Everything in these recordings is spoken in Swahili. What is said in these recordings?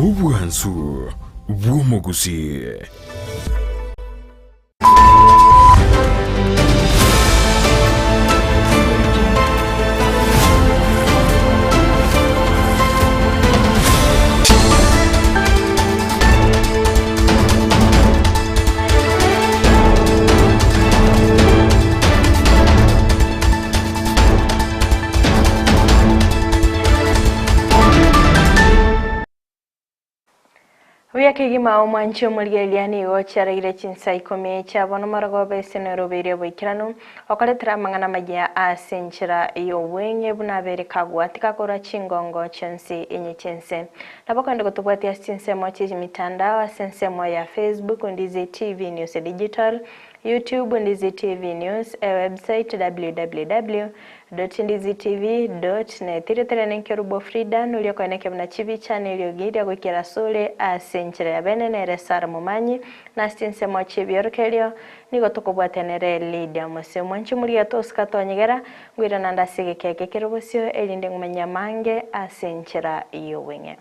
Ubuhansu Gusii. Kigima omwanchi omuliyeliani ocharaire Chinsa Ikomi chabona maragobe senerobere bwikirano okaletera mangana majya asenchira yowenye bunabere kagwatika kora chingongo chensi enye chense nabakande gotubwatia Chinsa mochi mitandao asensemo ya Facebook Ndizi TV News Digital, YouTube Ndizi TV News, website www.ndizitv.net. Tireterene Kerubo Fridah nulio koneke mna chivi channel yogiria gwikira sole asenchira ya benenere sara mumanyi na Chinsa mochi biorkelio nigo tukubwatenere Lydiah mwanchi mulia toska tonyegera gwira nanda sige keke Kerubosio elinde ngumenya mange asenchira yowenye.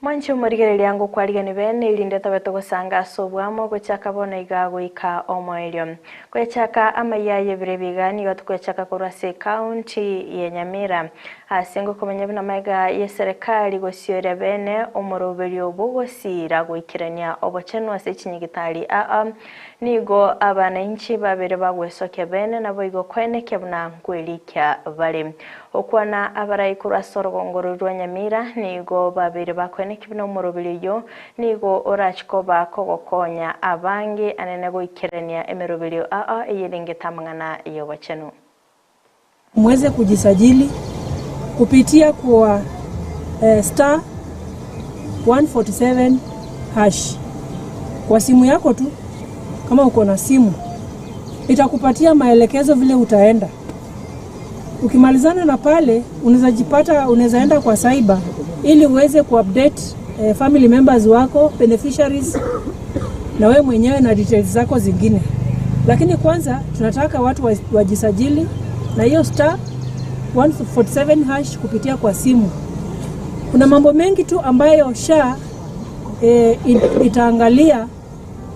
Mwanchi umurigere yangu kwariga ni bene ilinde tabeto gusanga sobwamo gochaka bona igago ika omoelio kwechaka Amayia yebrebigani gatukwechaka kurase county ya Nyamira asengo kumenya bina maiga yeserikali gosiore bene omorobelio bogosira goikirania obochenwa sechinyigitali nigo abananchi babere bagwesoke bene nabo igo kweneke buna kwelikia bale okwana abarayikura sorogongororwa Nyamira nigo babere bakweneke bino omorobelio nigo orachikoba kogokonya abange anene goikirania emerobelio eyelengetamangana yobochenu mweze kujisajili kupitia kwa star 147 hash kwa simu yako tu. Kama uko na simu itakupatia maelekezo vile utaenda. Ukimalizana na pale unaweza enda kwa cyber ili uweze kuupdate family members wako, beneficiaries na wewe mwenyewe na details zako zingine. Lakini kwanza tunataka watu wajisajili na hiyo star 147 hash kupitia kwa simu. Kuna mambo mengi tu ambayo SHA itaangalia.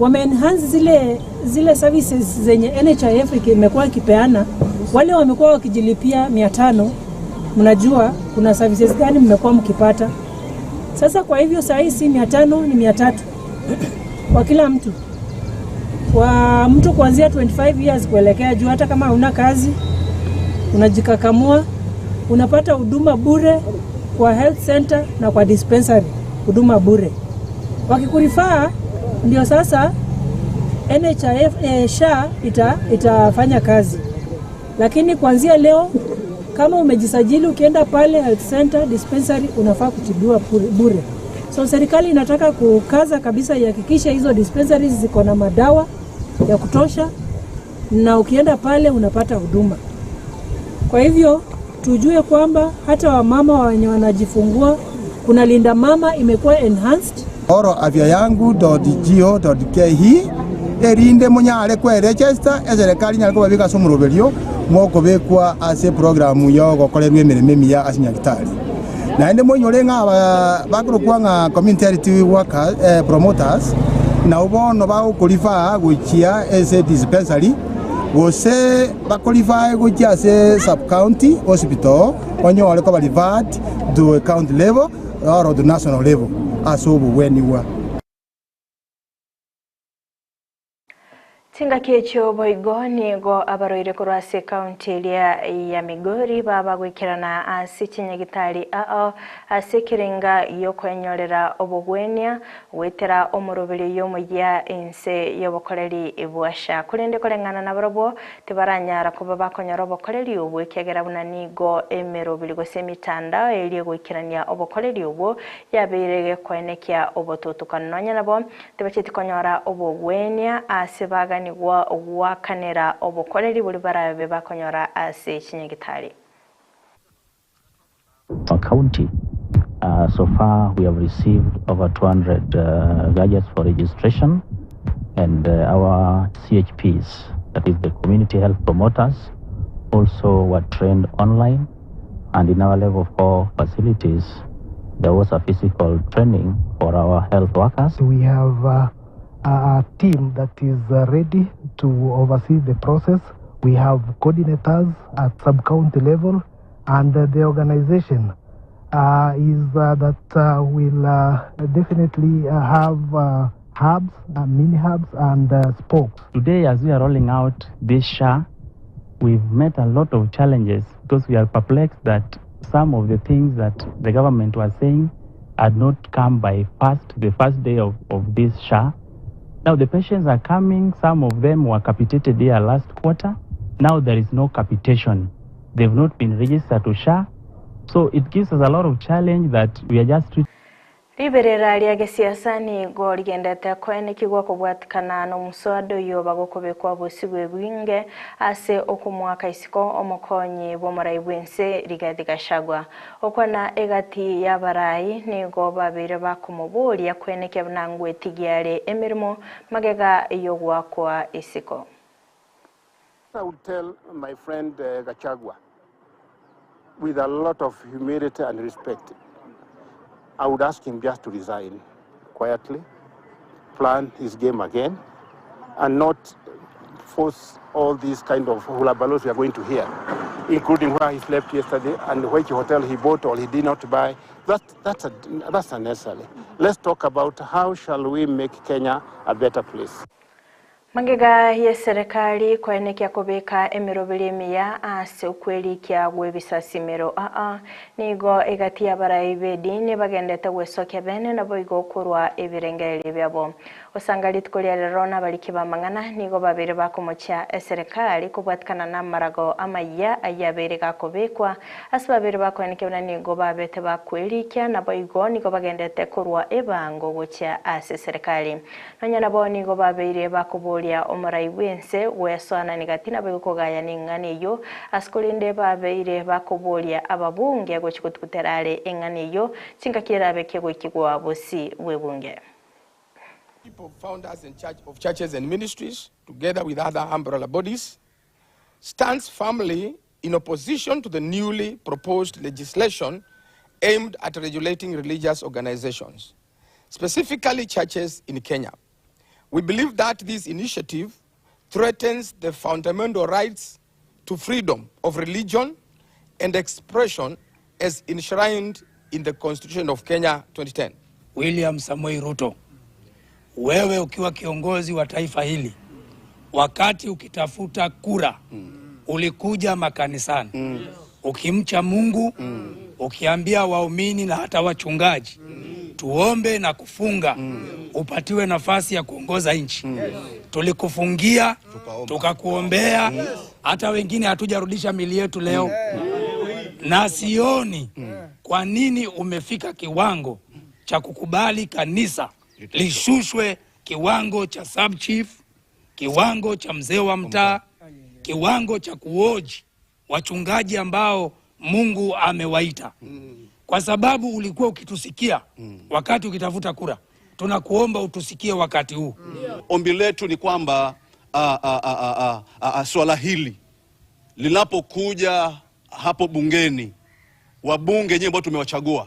Wameenhance zile services zenye NHIF imekuwa ikipeana. Wale wamekuwa wakijilipia 500, mnajua kuna services gani mmekuwa mkipata. Sasa kwa hivyo saa hii si 500 ni 300 kwa kila mtu. Kwa mtu kuanzia 25 years kuelekea juu, hata kama una kazi unajikakamua unapata huduma bure kwa health center na kwa dispensary, huduma bure. Wakikurifaa ndio sasa NHIF SHA itafanya kazi. Lakini kuanzia leo kama umejisajili ukienda pale health center, dispensary unafaa kutibiwa bure. So serikali inataka kukaza kabisa ihakikishe hizo dispensaries ziko na madawa ya kutosha na ukienda pale unapata huduma. Kwa hivyo tujue kwamba hata wamama wenye wanajifungua kuna linda mama imekuwa enhanced. oroafyayangu.go.ke erinde munyale kwe register serikali nyaleko babika somurobelio mwoko bekwa ase program yo gokorerwe emireme miya asinyagitali naende monyore ngaba bakurukwanga community workers promoters na ubono ba qualify gochia ese dispensary gose ba qualify gochia ase sub county hospital onyore ko balivat do county level or the national level asobu weniwa Tinga kecho boigoni go abaroire kurase county ya Migori baba gwikirana asichinyagitali asikiringa yokwenyorera obugwenia wetera omurobeli yomuya inse yobokoreri ibwasha kurende korengana na barabo tibaranyara kuba bakonyora obokoreri obwo kegera bunanigo emerobeli gosemitanda eliye gwikirania obokoreri obwo yabirege kwenekia obotutukanonya nabo tibachiti konyora obugwenia asibaga wakanera obukoreri buli barabe bakonyora ase chinyagitali. County So far, we have received over 200 gadgets for registration, and our CHPs, that is the community health promoters, also were trained online. And in our level 4 facilities, there was a physical training for our health workers. We have a team that is ready to oversee the process. We have coordinators at sub-county level, and the organization is that will definitely have hubs, mini hubs, and spokes. Today, as we are rolling out this SHA, we've met a lot of challenges because we are perplexed that some of the things that the government was saying had not come by the first day of this SHA. Now the patients are coming, some of them were capitated here last quarter. Now there is no capitation. They've not been registered to SHA. So it gives us a lot of challenge that we are just Riberera rya gisiasa ni go rigendete kwene kigwa kubwatikana no muswado yo bagokobekwa bosibwe bwinge ase okumwaka isiko omukonyi bomurai bwense rigadigashagwa okwana egati yabarai ni go babire bakumubuli yakwene kebnangwe tigiare emirimo magega yogwa kwa isiko. I would tell my friend Gachagua with a lot of humility and respect, I would ask him just to resign quietly, plan his game again, and not force all these kind of hulabalus we are going to hear, including where he slept yesterday and which hotel he bought or he did not buy. That's unnecessary. Let's talk about how shall we make Kenya a better place. Magega ya serikali kwaenekea kubeka emirobili miya ase ukweli kia webisasi mero nigo egati ya baraibedi ni bagendete wesoke bene na boigo kurwa ebirengeli byabo osangali tukolia lero na balikiba mangana nigo babiri bakomocha serikali kubwatikana na marago Amayia ayabere gakobekwa ase babiri bakwenekea nigo babete bakweli kia na boigo nigo bagendete kurwa ebango gocha ase serikali nonyana bo nigo babiri bakoboli ya omurai bwense wesona negatina bagukogaya ningane yo askolinde babeire bakobolia ababunge gochikututerale engane yo cingakira bekego ikigwa bosi webunge. People founders in charge of churches and ministries together with other umbrella bodies stands firmly in opposition to the newly proposed legislation aimed at regulating religious organizations, specifically churches in Kenya. We believe that this initiative threatens the fundamental rights to freedom of religion and expression as enshrined in the Constitution of Kenya 2010. William Samoei Ruto, wewe ukiwa kiongozi wa taifa hili, wakati ukitafuta kura, ulikuja makanisani, ukimcha Mungu, ukiambia waumini na hata wachungaji, tuombe na kufunga, upatiwe nafasi ya kuongoza nchi. Tulikufungia, tukakuombea, hata wengine hatujarudisha mili yetu leo. Na sioni kwa nini umefika kiwango cha kukubali kanisa lishushwe kiwango cha sub-chief, kiwango cha mzee wa mtaa, kiwango cha kuoji wachungaji ambao Mungu amewaita. Kwa sababu ulikuwa ukitusikia wakati ukitafuta kura, tunakuomba utusikie wakati huu. Ombi letu ni kwamba swala hili linapokuja hapo bungeni, wabunge wenyewe ambao tumewachagua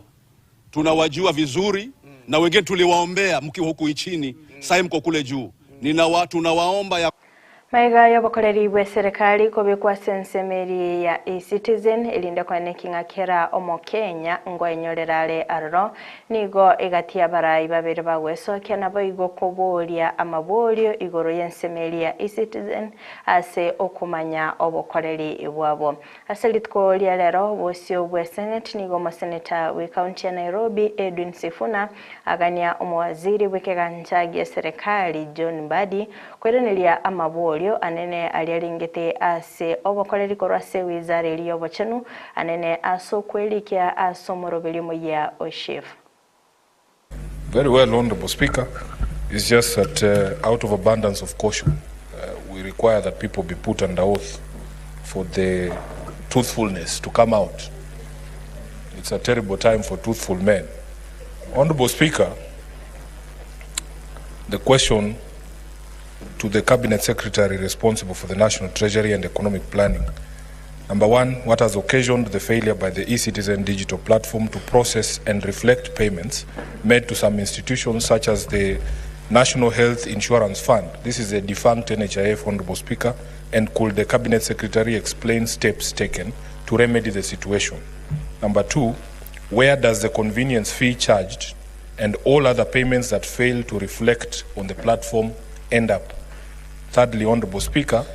tunawajua vizuri, na wengine tuliwaombea mkiwa huku nchini, sasa mko kule juu. Tunawaomba ya Maiga yabakoreri bwe serikali kobekwa sensemeri ya e-citizen elinde kwane kingakera omo Kenya ngo enyorerale arro nigo egatia barai babere bagweso kena boigo kobolia amabolio igoro yensemeri ya e-citizen ase okumanya obokoreri ibwabo aselitko lero bosio bwe senate nigo mo senator we county ya Nairobi Edwin Sifuna agania omwaziri wekeganchagi serikali John Mbadi kwerenelia amabolio anene aliaringete ase obokoreri korase wizara iliyo bochenu anene aso kwelikia aso morobelimo ya oshif. Very well, Honorable Speaker. It's just that out of abundance of caution, we require that people be put under oath for the truthfulness to come out. It's a terrible time for truthful men. Honorable Speaker, the question to the Cabinet Secretary responsible for the National Treasury and Economic Planning. Number one, what has occasioned the failure by the eCitizen digital platform to process and reflect payments made to some institutions such as the National Health Insurance Fund? This is a defunct NHIF, Honorable Speaker, and could the Cabinet Secretary explain steps taken to remedy the situation? Number two, where does the convenience fee charged and all other payments that fail to reflect on the platform end up? Thirdly, Honorable Speaker,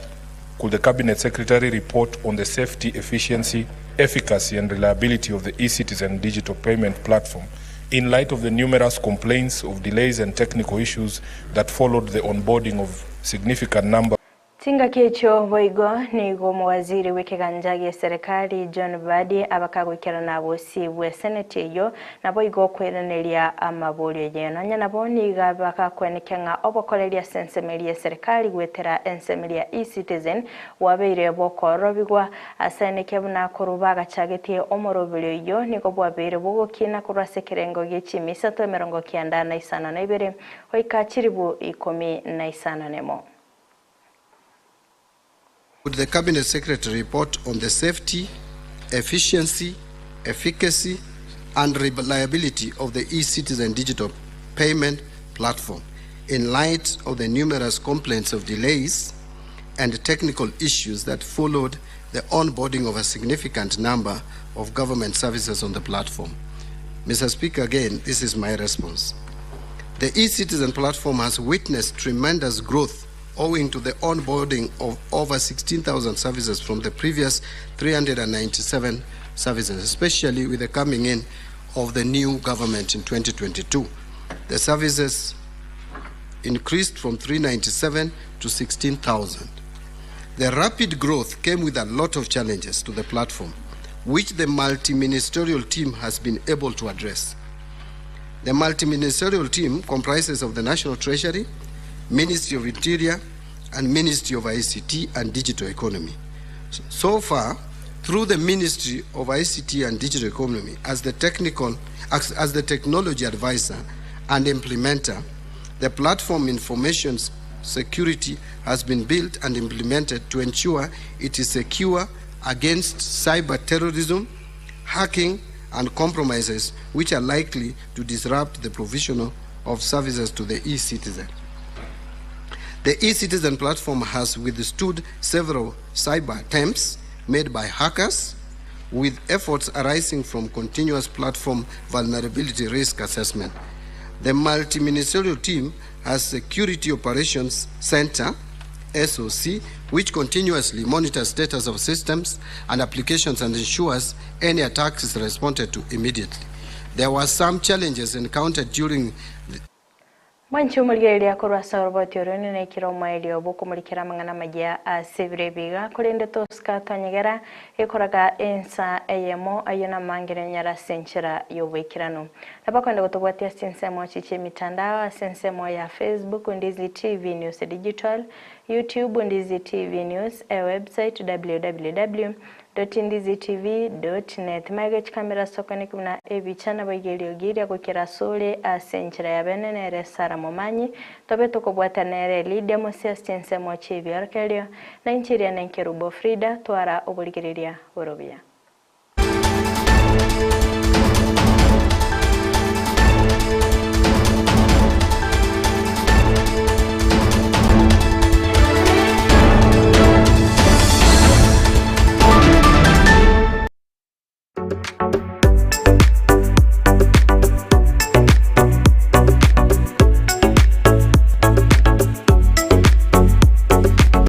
could the Cabinet Secretary report on the safety, efficiency, efficacy and reliability of the eCitizen digital payment platform in light of the numerous complaints of delays and technical issues that followed the onboarding of significant number? Tinga kecho boigo ni gomo waziri w'ekiganjagi serikali John Badi abakagwikira nabo sibwe senate yo nabo igo kwereneria amabulyo yeno nya nabo niga bakakwenekenga obokoreria sensemeria serikali gwetera ensemeria eCitizen wabeire bokoro bigwa aseneke buna kuruba gachagetie omorobulyo yo niko bwabeire bugokina kurasekerengo gechimisa 92 hoika chiribu Ikomi na isana nemo. Would the Cabinet Secretary report on the safety, efficiency, efficacy, and reliability of the eCitizen digital payment platform in light of the numerous complaints of delays and technical issues that followed the onboarding of a significant number of government services on the platform? Mr. Speaker, again, this is my response. The eCitizen platform has witnessed tremendous growth owing to the onboarding of over 16,000 services from the previous 397 services, especially with the coming in of the new government in 2022. The services increased from 397 to 16,000. The rapid growth came with a lot of challenges to the platform, which the multi-ministerial team has been able to address. The multi-ministerial team comprises of the National Treasury, Ministry of Interior, and Ministry of ICT and Digital Economy. So far, through the Ministry of ICT and Digital Economy, as the technology advisor and implementer, the platform information security has been built and implemented to ensure it is secure against cyber terrorism, hacking, and compromises which are likely to disrupt the provision of services to the eCitizen. The eCitizen platform has withstood several cyber attempts made by hackers, with efforts arising from continuous platform vulnerability risk assessment. The multi-ministerial team has Security Operations Center, SOC, which continuously monitors status of systems and applications and ensures any attacks is responded to immediately. There were some challenges encountered during Mwanchu mulgeria kurasa roboti orone na ikiro mailio boko mulikira mangana magia asivire biga kulinde toska tanyegera ekoraga ensa eyemo ayona mangire nyara senchera yobekirano nabakwenda gutubwatia sensemo chiche mitandao sensemo ya Facebook Ndizi TV News Digital, YouTube Ndizi TV News, website www.ndizitv.net. Magech kamera sokoni kumna ebichana baigeli giria gukira sole asenchera ya benenere sara momanyi tobe tokobwata nere Lydiah mosia sensemo chibi arkelio na inchiria na Kerubo Fridah twara obuligiriria orobia.